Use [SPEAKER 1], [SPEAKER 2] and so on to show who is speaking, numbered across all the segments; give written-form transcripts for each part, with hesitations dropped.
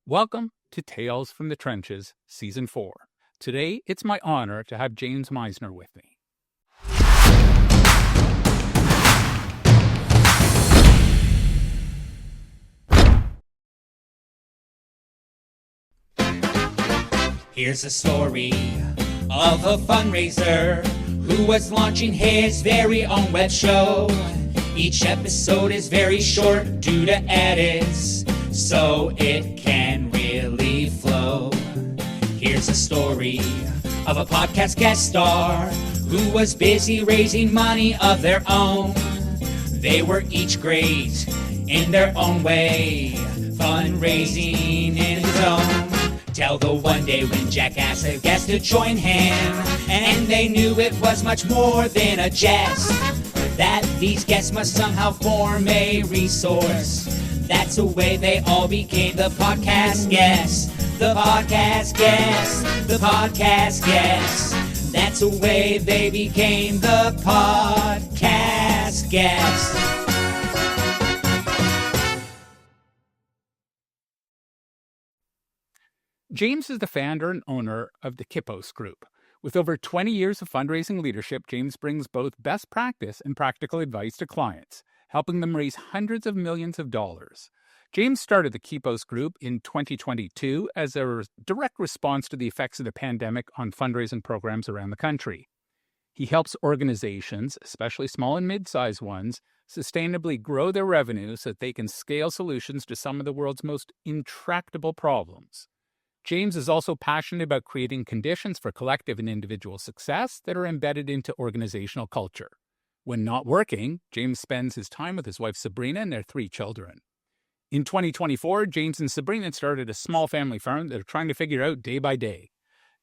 [SPEAKER 1] Welcome to Tales from the Trenches, Season 4. Today, it's my honor to have James Misner with me.
[SPEAKER 2] Here's a story of a fundraiser who was launching his very own web show. Each episode is very short due to edits, so it can really flow. Here's a story of a podcast guest star who was busy raising money of their own. They were each great in their own way, fundraising in the zone. Till the one day when Jack asked a guest to join him, and they knew it was much more than a jest, that these guests must somehow form a resource. That's the way they all became the podcast guests. The podcast guests. The podcast guests. That's the way they became the podcast guests.
[SPEAKER 1] James is the founder and owner of the Kipos Group. With over 20 years of fundraising leadership, James brings both best practice and practical advice to clients, helping them raise hundreds of millions of dollars. James started the Kipos Group in 2022 as a direct response to the effects of the pandemic on fundraising programs around the country. He helps organizations, especially small and mid-sized ones, sustainably grow their revenue so that they can scale solutions to some of the world's most intractable problems. James is also passionate about creating conditions for collective and individual success that are embedded into organizational culture. When not working, James spends his time with his wife Sabrina and their 3 children. In 2024, James and Sabrina started a small family farm that are trying to figure out day by day.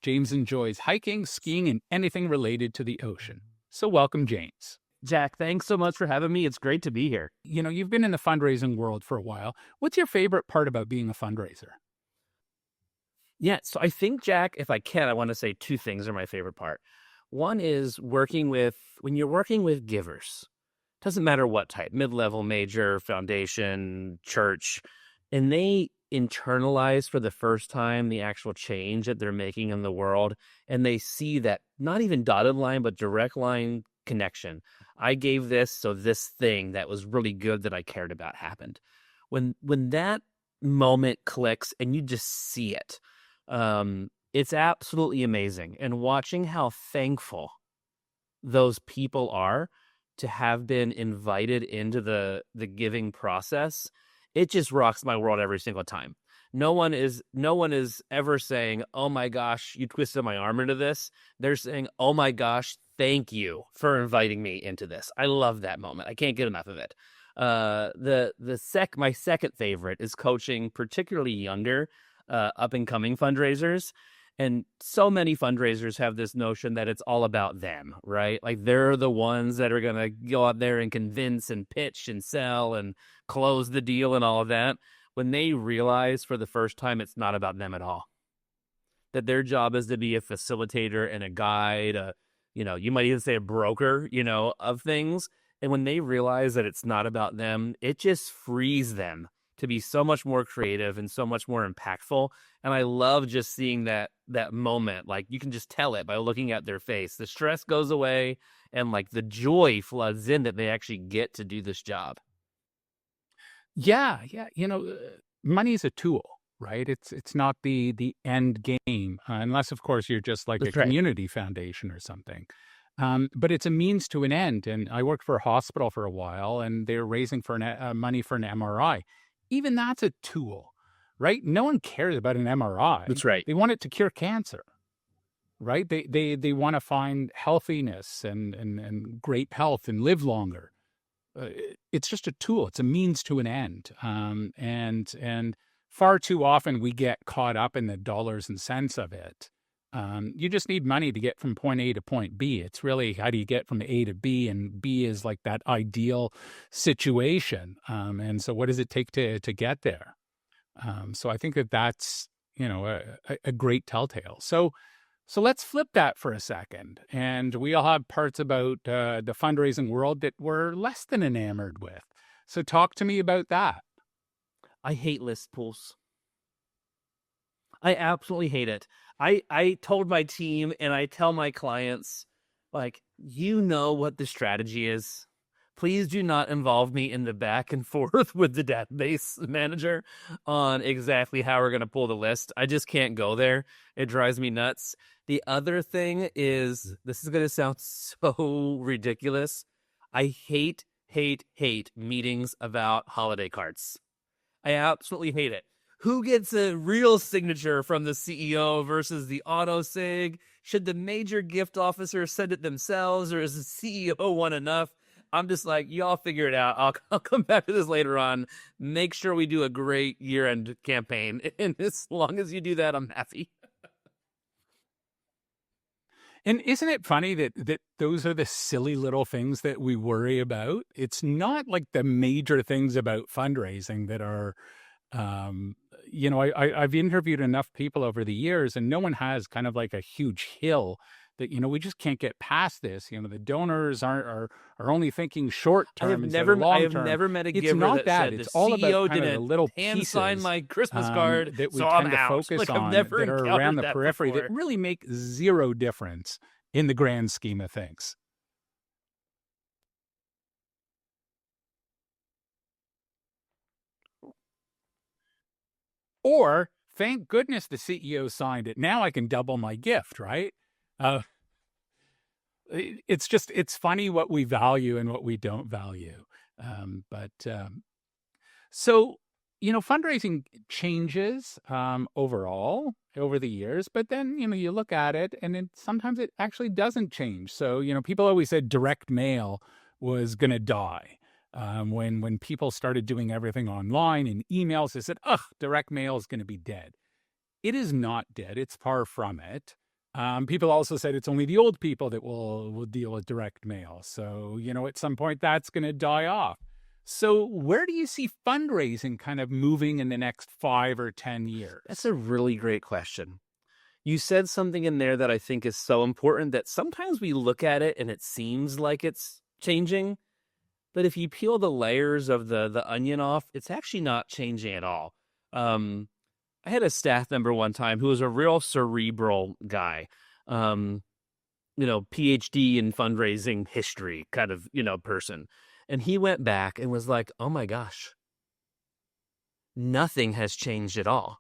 [SPEAKER 1] James enjoys hiking, skiing, and anything related to the ocean. So welcome, James.
[SPEAKER 3] Jack, thanks so much for having me. It's great to be here.
[SPEAKER 1] You know, you've been in the fundraising world for a while. What's your favorite part about being a fundraiser?
[SPEAKER 3] Yeah, so I think, Jack, if I can, I want to say 2 things are my favorite part. One is when you're working with givers, doesn't matter what type, mid-level, major, foundation, church, and they internalize for the first time the actual change that they're making in the world, and they see that not even dotted line, but direct line connection. I gave this, so this thing that was really good that I cared about happened. When that moment clicks and you just see it, it's absolutely amazing. And watching how thankful those people are to have been invited into the giving process, it just rocks my world every single time. No one is ever saying, "Oh my gosh, you twisted my arm into this." They're saying, "Oh my gosh, thank you for inviting me into this." I love that moment. I can't get enough of it. My second favorite is coaching particularly younger up and coming fundraisers. And so many fundraisers have this notion that it's all about them, right? Like they're the ones that are going to go out there and convince and pitch and sell and close the deal and all of that. When they realize for the first time it's not about them at all, that their job is to be a facilitator and a guide, you might even say a broker, of things. And when they realize that it's not about them, it just frees them to be so much more creative and so much more impactful. And I love just seeing that moment. Like you can just tell it by looking at their face. The stress goes away and like the joy floods in that they actually get to do this job.
[SPEAKER 1] Yeah. Money is a tool, right? It's not the end game, unless, of course, you're just like
[SPEAKER 3] That's
[SPEAKER 1] a
[SPEAKER 3] right.
[SPEAKER 1] community foundation or something. But it's a means to an end. And I worked for a hospital for a while, and they were raising for money for an MRI. Even that's a tool, right? No one cares about an MRI.
[SPEAKER 3] That's right.
[SPEAKER 1] They want it to cure cancer, right? They want to find healthiness and great health and live longer. It's just a tool. It's a means to an end. And far too often we get caught up in the dollars and cents of it. You just need money to get from point A to point B. It's really how do you get from A to B, and B is like that ideal situation. And so what does it take to get there? So I think that's, a great telltale. So let's flip that for a second. And we all have parts about the fundraising world that we're less than enamored with. So talk to me about that.
[SPEAKER 3] I hate list pools. I absolutely hate it. I told my team and I tell my clients, like, you know what the strategy is. Please do not involve me in the back and forth with the database manager on exactly how we're going to pull the list. I just can't go there. It drives me nuts. The other thing is, this is going to sound so ridiculous. I hate, hate, hate meetings about holiday cards. I absolutely hate it. Who gets a real signature from the CEO versus the auto sig? Should the major gift officer send it themselves, or is the CEO one enough? I'm just like, y'all figure it out. I'll come back to this later on. Make sure we do a great year-end campaign. And as long as you do that, I'm happy.
[SPEAKER 1] And isn't it funny that those are the silly little things that we worry about? It's not like the major things about fundraising that are, um, I've interviewed enough people over the years, and no one has kind of like a huge hill that, we just can't get past this. The donors are only thinking short term instead of
[SPEAKER 3] I
[SPEAKER 1] long
[SPEAKER 3] have
[SPEAKER 1] term.
[SPEAKER 3] never met a
[SPEAKER 1] It's
[SPEAKER 3] giver
[SPEAKER 1] not
[SPEAKER 3] that
[SPEAKER 1] that.
[SPEAKER 3] said the
[SPEAKER 1] It's all about
[SPEAKER 3] CEO
[SPEAKER 1] kind of the
[SPEAKER 3] didn't
[SPEAKER 1] little
[SPEAKER 3] hand sign
[SPEAKER 1] pieces
[SPEAKER 3] my Christmas card,
[SPEAKER 1] that we
[SPEAKER 3] so I'm
[SPEAKER 1] tend to
[SPEAKER 3] out.
[SPEAKER 1] focus
[SPEAKER 3] Like, I've
[SPEAKER 1] on
[SPEAKER 3] never
[SPEAKER 1] that are
[SPEAKER 3] encountered
[SPEAKER 1] around the
[SPEAKER 3] that
[SPEAKER 1] periphery that
[SPEAKER 3] before.
[SPEAKER 1] really make zero difference in the grand scheme of things. Or thank goodness the CEO signed it. Now I can double my gift, right? Uh, it's funny what we value and what we don't value. But so, fundraising changes overall over the years, but then, you look at it and sometimes it actually doesn't change. So, people always said direct mail was going to die. When people started doing everything online and emails, they said, ugh, direct mail is going to be dead. It is not dead. It's far from it. People also said it's only the old people that will deal with direct mail. So, at some point that's going to die off. So where do you see fundraising kind of moving in the next 5 or 10 years?
[SPEAKER 3] That's a really great question. You said something in there that I think is so important, that sometimes we look at it and it seems like it's changing, but if you peel the layers of the onion off, it's actually not changing at all. I had a staff member one time who was a real cerebral guy, um, PhD in fundraising history kind of, person. And he went back and was like, oh my gosh, nothing has changed at all.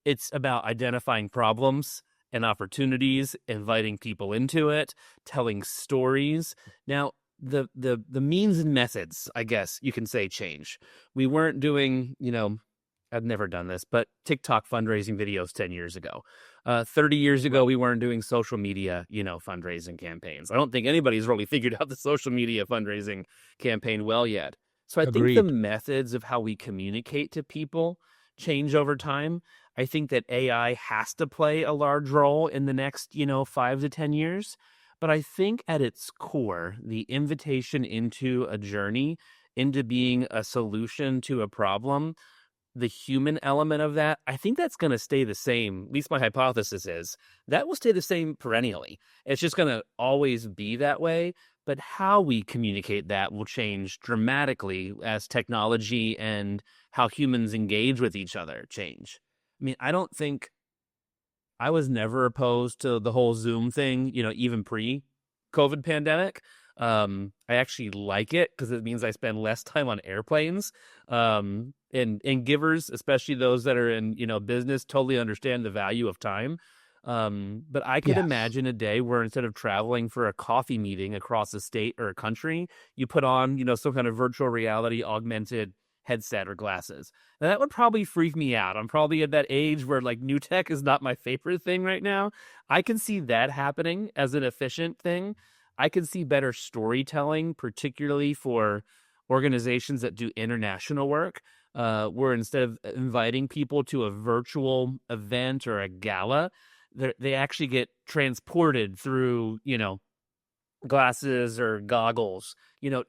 [SPEAKER 3] It's about identifying problems and opportunities, inviting people into it, telling stories. Now, the means and methods, I guess you can say, change. We weren't doing, I've never done this, but TikTok fundraising videos 10 years ago. 30 years ago, we weren't doing social media, fundraising campaigns. I don't think anybody's really figured out the social media fundraising campaign well yet. So I think the
[SPEAKER 1] Agreed.
[SPEAKER 3] methods of how we communicate to people change over time. I think that AI has to play a large role in the next, 5 to 10 years. But I think at its core, the invitation into a journey, into being a solution to a problem, the human element of that, I think that's going to stay the same. At least my hypothesis is that will stay the same perennially. It's just going to always be that way. But how we communicate that will change dramatically as technology and how humans engage with each other change. I mean, I was never opposed to the whole Zoom thing, even pre-COVID pandemic. I actually like it because it means I spend less time on airplanes. And givers, especially those that are in, business, totally understand the value of time. But I could
[SPEAKER 1] Yes.
[SPEAKER 3] imagine a day where instead of traveling for a coffee meeting across a state or a country, you put on, some kind of virtual reality augmented headset or glasses. Now, that would probably freak me out. I'm probably at that age where like new tech is not my favorite thing right now. I can see that happening as an efficient thing. I can see better storytelling, particularly for organizations that do international work, where instead of inviting people to a virtual event or a gala, they actually get transported through, glasses or goggles,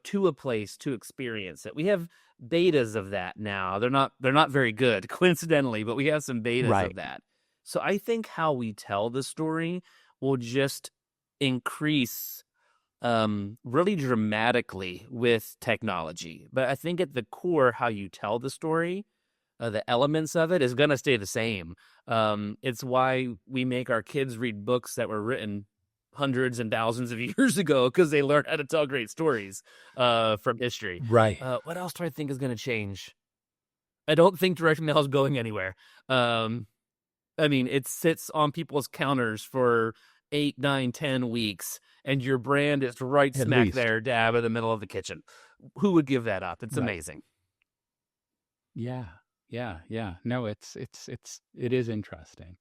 [SPEAKER 3] to a place to experience it. We have betas of that now. They're not very good, coincidentally, but we have some betas of
[SPEAKER 1] Right.
[SPEAKER 3] that. So I think how we tell the story will just increase really dramatically with technology. But I think at the core, how you tell the story the elements of it is going to stay the same. It's why we make our kids read books that were written hundreds and thousands of years ago, because they learn how to tell great stories from history.
[SPEAKER 1] Right.
[SPEAKER 3] What else do I think is going to change? I don't think direct mail is going anywhere. I mean, it sits on people's counters for 8, 9, 10 weeks, and your brand is right
[SPEAKER 1] At
[SPEAKER 3] smack
[SPEAKER 1] least.
[SPEAKER 3] there, dab in the middle of the kitchen. Who would give that up? It's
[SPEAKER 1] Right.
[SPEAKER 3] amazing.
[SPEAKER 1] Yeah. No, it is interesting.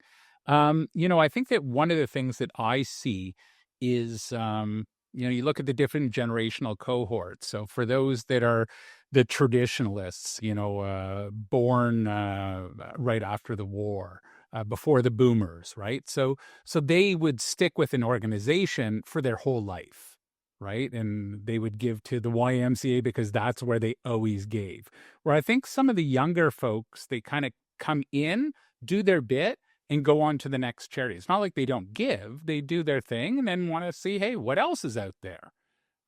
[SPEAKER 1] I think that one of the things that I see is, you look at the different generational cohorts. So for those that are the traditionalists, born right after the war, before the boomers, right? So they would stick with an organization for their whole life, right? And they would give to the YMCA because that's where they always gave. Where I think some of the younger folks, they kind of come in, do their bit, and go on to the next charity. It's not like they don't give, they do their thing and then want to see, hey, what else is out there?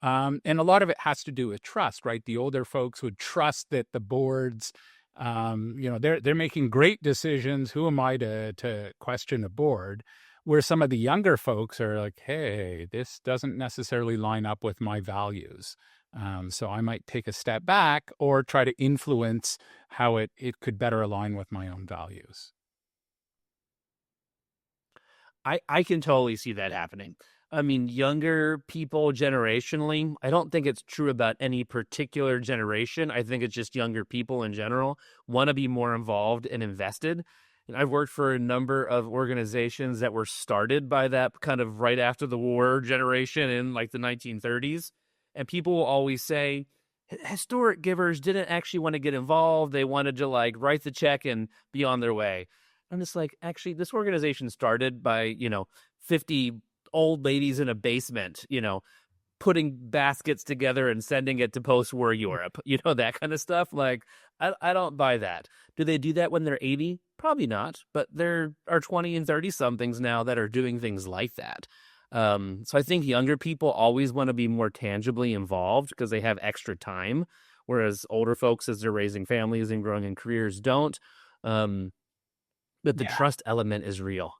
[SPEAKER 1] And a lot of it has to do with trust, right? The older folks would trust that the boards, they're making great decisions. Who am I to question a board? Where some of the younger folks are like, hey, this doesn't necessarily line up with my values. So I might take a step back or try to influence how it could better align with my own values.
[SPEAKER 3] I can totally see that happening. I mean, younger people generationally, I don't think it's true about any particular generation. I think it's just younger people in general want to be more involved and invested. And I've worked for a number of organizations that were started by that kind of right after the war generation in like the 1930s. And people will always say, historic givers didn't actually want to get involved. They wanted to like write the check and be on their way. I'm just like, actually, this organization started by, 50 old ladies in a basement, putting baskets together and sending it to post-war Europe, that kind of stuff. Like, I don't buy that. Do they do that when they're 80? Probably not. But there are 20 and 30-somethings now that are doing things like that. So I think younger people always want to be more tangibly involved because they have extra time, whereas older folks, as they're raising families and growing in careers, don't. But the trust element is real.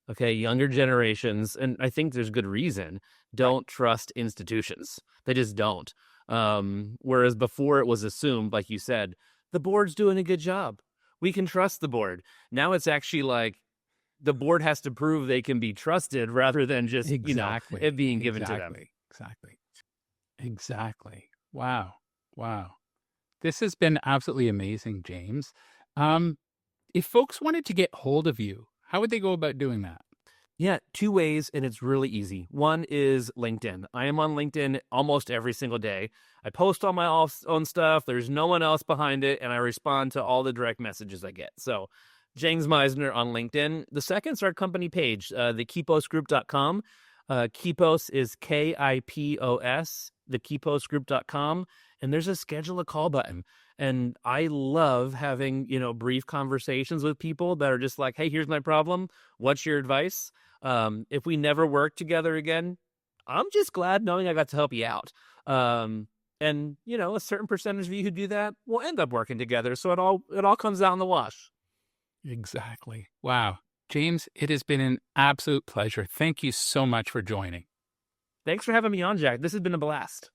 [SPEAKER 3] Okay, younger generations, and I think there's good reason, don't trust institutions. They just don't. Whereas before it was assumed, like you said, the board's doing a good job. We can trust the board. Now it's actually like the board has to prove they can be trusted rather than just, it being given to them.
[SPEAKER 1] Exactly. Wow. This has been absolutely amazing, James. If folks wanted to get hold of you, how would they go about doing that?
[SPEAKER 3] Yeah, 2 ways, and it's really easy. One is LinkedIn. I am on LinkedIn almost every single day. I post all my own stuff. There's no one else behind it, and I respond to all the direct messages I get. So James Misner on LinkedIn. The second's our company page, the kiposgroup.com. Kipos is Kipos, the kiposgroup.com. And there's a schedule a call button. And I love having, brief conversations with people that are just like, hey, here's my problem. What's your advice? If we never work together again, I'm just glad knowing I got to help you out. And, a certain percentage of you who do that will end up working together. So it all comes out in the wash.
[SPEAKER 1] Exactly. Wow. James, it has been an absolute pleasure. Thank you so much for joining.
[SPEAKER 3] Thanks for having me on, Jack. This has been a blast.